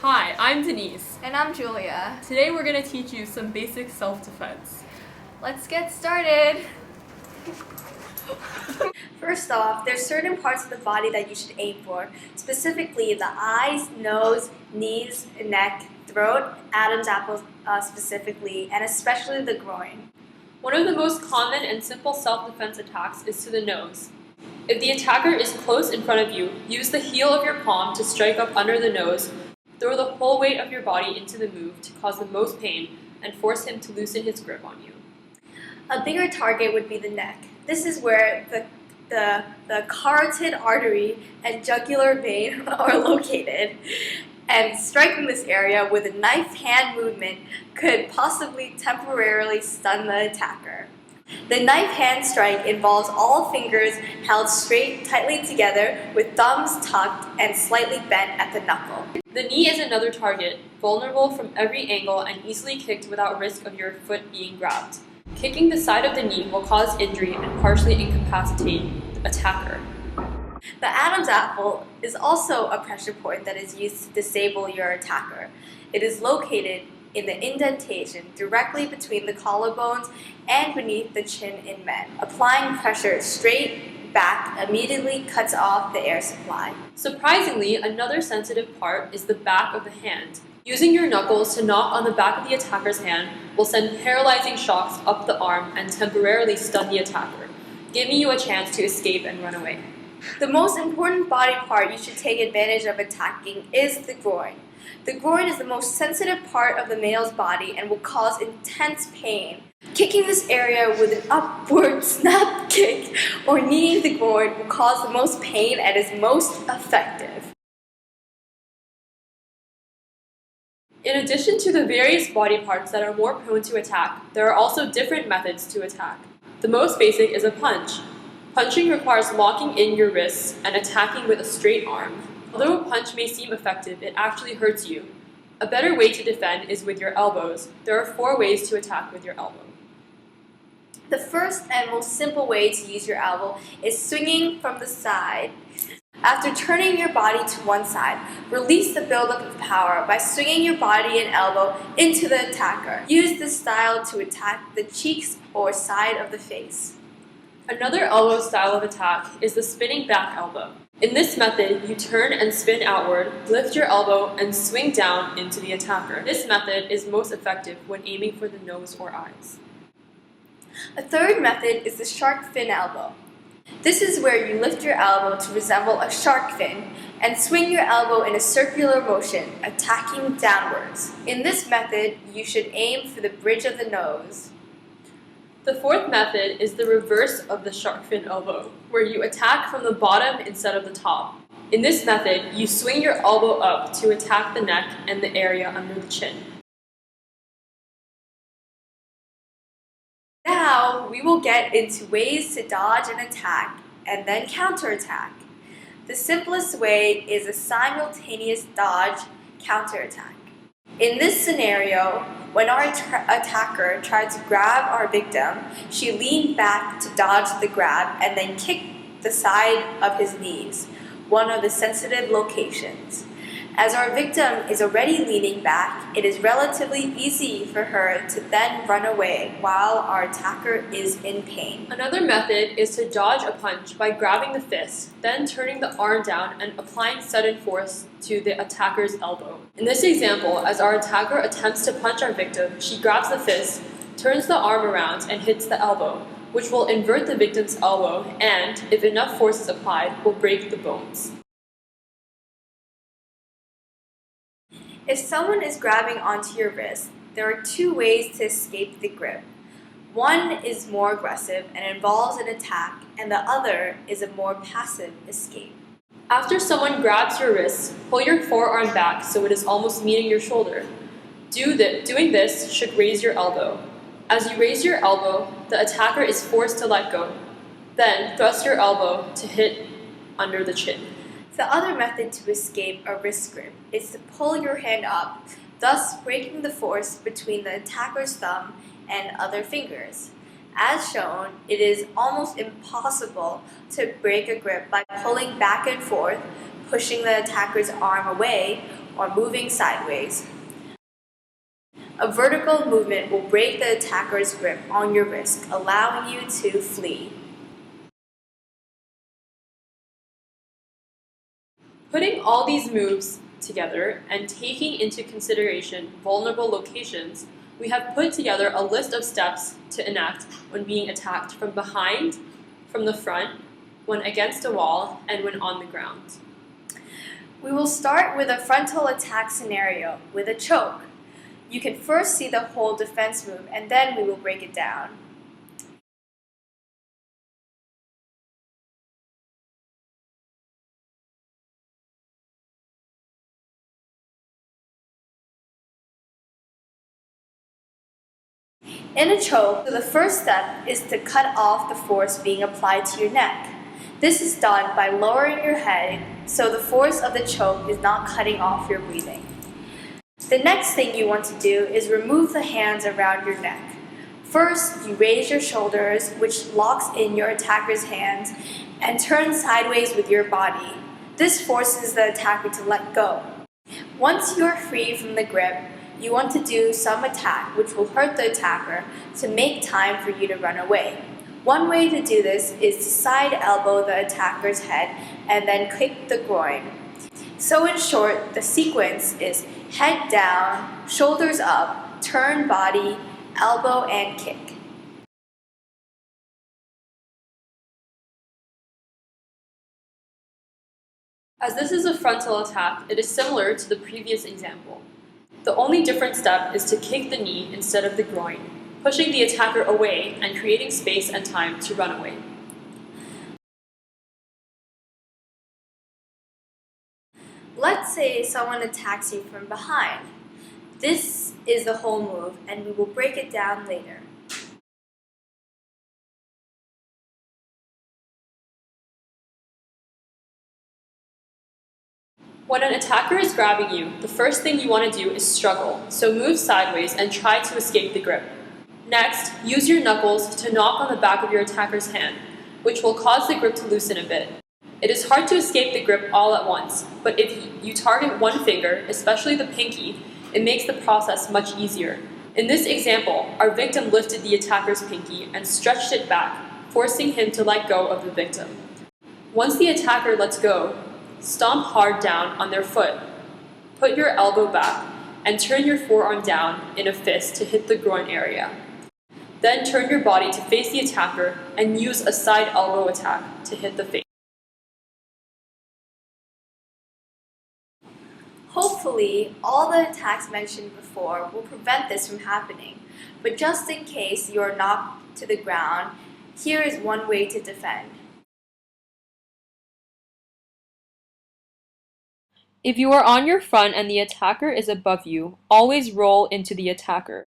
Hi, I'm Denise. And I'm Julia. Today we're going to teach you some basic self-defense. Let's get started. First off, there's certain parts of the body that you should aim for, specifically the eyes, nose, knees, neck, throat, Adam's apple specifically, and especially the groin. One of the most common and simple self-defense attacks is to the nose. If the attacker is close in front of you, use the heel of your palm to strike up under the nose. Throw the whole weight of your body into the move to cause the most pain and force him to loosen his grip on you. A bigger target would be the neck. This is where the carotid artery and jugular vein are located. And striking this area with a knife hand movement could possibly temporarily stun the attacker. The knife hand strike involves all fingers held straight, tightly together, with thumbs tucked and slightly bent at the knuckle. The knee is another target, vulnerable from every angle and easily kicked without risk of your foot being grabbed. Kicking the side of the knee will cause injury and partially incapacitate the attacker. The Adam's apple is also a pressure point that is used to disable your attacker. It is located in the indentation directly between the collarbones and beneath the chin in men. Applying pressure straight back immediately cuts off the air supply. Surprisingly, another sensitive part is the back of the hand. Using your knuckles to knock on the back of the attacker's hand will send paralyzing shocks up the arm and temporarily stun the attacker, giving you a chance to escape and run away. The most important body part you should take advantage of attacking is the groin. The groin is the most sensitive part of the male's body and will cause intense pain. Kicking this area with an upward snap kick or kneeing the groin will cause the most pain and is most effective. In addition to the various body parts that are more prone to attack, there are also different methods to attack. The most basic is a punch. Punching requires locking in your wrists and attacking with a straight arm. Although a punch may seem effective, it actually hurts you. A better way to defend is with your elbows. There are 4 ways to attack with your elbow. The first and most simple way to use your elbow is swinging from the side. After turning your body to one side, release the buildup of power by swinging your body and elbow into the attacker. Use this style to attack the cheeks or side of the face. Another elbow style of attack is the spinning back elbow. In this method, you turn and spin outward, lift your elbow, and swing down into the attacker. This method is most effective when aiming for the nose or eyes. A third method is the shark fin elbow. This is where you lift your elbow to resemble a shark fin and swing your elbow in a circular motion, attacking downwards. In this method, you should aim for the bridge of the nose. The fourth method is the reverse of the shark fin elbow, where you attack from the bottom instead of the top. In this method, you swing your elbow up to attack the neck and the area under the chin. Now, we will get into ways to dodge an attack and then counterattack. The simplest way is a simultaneous dodge counterattack. In this scenario, when our attacker tried to grab our victim, she leaned back to dodge the grab and then kicked the side of his knees, one of the sensitive locations. As our victim is already leaning back, it is relatively easy for her to then run away while our attacker is in pain. Another method is to dodge a punch by grabbing the fist, then turning the arm down and applying sudden force to the attacker's elbow. In this example, as our attacker attempts to punch our victim, she grabs the fist, turns the arm around, and hits the elbow, which will invert the victim's elbow and, if enough force is applied, will break the bones. If someone is grabbing onto your wrist, there are 2 ways to escape the grip. One is more aggressive and involves an attack, and the other is a more passive escape. After someone grabs your wrist, pull your forearm back so it is almost meeting your shoulder. Doing this should raise your elbow. As you raise your elbow, the attacker is forced to let go. Then thrust your elbow to hit under the chin. The other method to escape a wrist grip is to pull your hand up, thus breaking the force between the attacker's thumb and other fingers. As shown, it is almost impossible to break a grip by pulling back and forth, pushing the attacker's arm away, or moving sideways. A vertical movement will break the attacker's grip on your wrist, allowing you to flee. Putting all these moves together and taking into consideration vulnerable locations, we have put together a list of steps to enact when being attacked from behind, from the front, when against a wall, and when on the ground. We will start with a frontal attack scenario with a choke. You can first see the whole defense move, and then we will break it down. In a choke, the first step is to cut off the force being applied to your neck. This is done by lowering your head so the force of the choke is not cutting off your breathing. The next thing you want to do is remove the hands around your neck. First, you raise your shoulders, which locks in your attacker's hands, and turn sideways with your body. This forces the attacker to let go. Once you are free from the grip, you want to do some attack which will hurt the attacker to make time for you to run away. One way to do this is to side elbow the attacker's head and then kick the groin. So in short, the sequence is head down, shoulders up, turn body, elbow, and kick. As this is a frontal attack, it is similar to the previous example. The only different step is to kick the knee instead of the groin, pushing the attacker away and creating space and time to run away. Let's say someone attacks you from behind. This is the whole move, and we will break it down later. When an attacker is grabbing you, the first thing you want to do is struggle, so move sideways and try to escape the grip. Next, use your knuckles to knock on the back of your attacker's hand, which will cause the grip to loosen a bit. It is hard to escape the grip all at once, but if you target one finger, especially the pinky, it makes the process much easier. In this example, our victim lifted the attacker's pinky and stretched it back, forcing him to let go of the victim. Once the attacker lets go, stomp hard down on their foot. Put your elbow back and turn your forearm down in a fist to hit the groin area. Then turn your body to face the attacker and use a side elbow attack to hit the face. Hopefully, all the attacks mentioned before will prevent this from happening, but just in case you are knocked to the ground, here is one way to defend. If you are on your front and the attacker is above you, always roll into the attacker.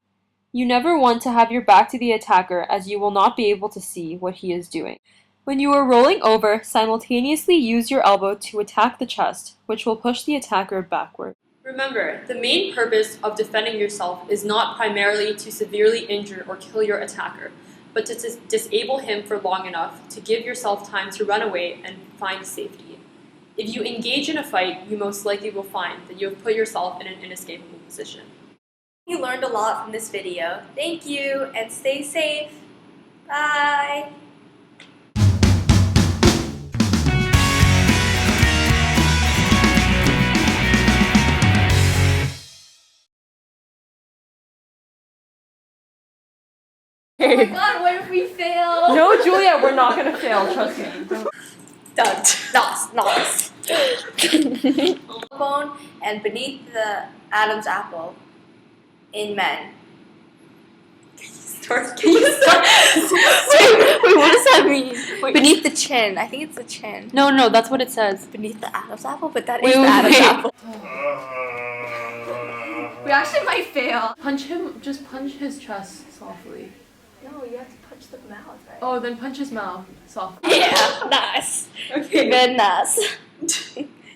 You never want to have your back to the attacker as you will not be able to see what he is doing. When you are rolling over, simultaneously use your elbow to attack the chest, which will push the attacker backward. Remember, the main purpose of defending yourself is not primarily to severely injure or kill your attacker, but to disable him for long enough to give yourself time to run away and find safety. If you engage in a fight, you most likely will find that you have put yourself in an inescapable position. You learned a lot from this video. Thank you, and stay safe. Bye! Oh my god, what if we fail? No, Julia, we're not gonna fail, trust me. Done. Nos. Bone and beneath the Adam's apple in men. Can you start? Wait, what does that mean? Wait. Beneath the chin. I think it's the chin. No, that's what it says. Beneath the Adam's apple, but that is the Adam's apple. We actually might fail. Just punch his chest softly. No, you have to punch the mouth, right? Oh, then punch his mouth softly. Yeah, nice. Okay. Goodness.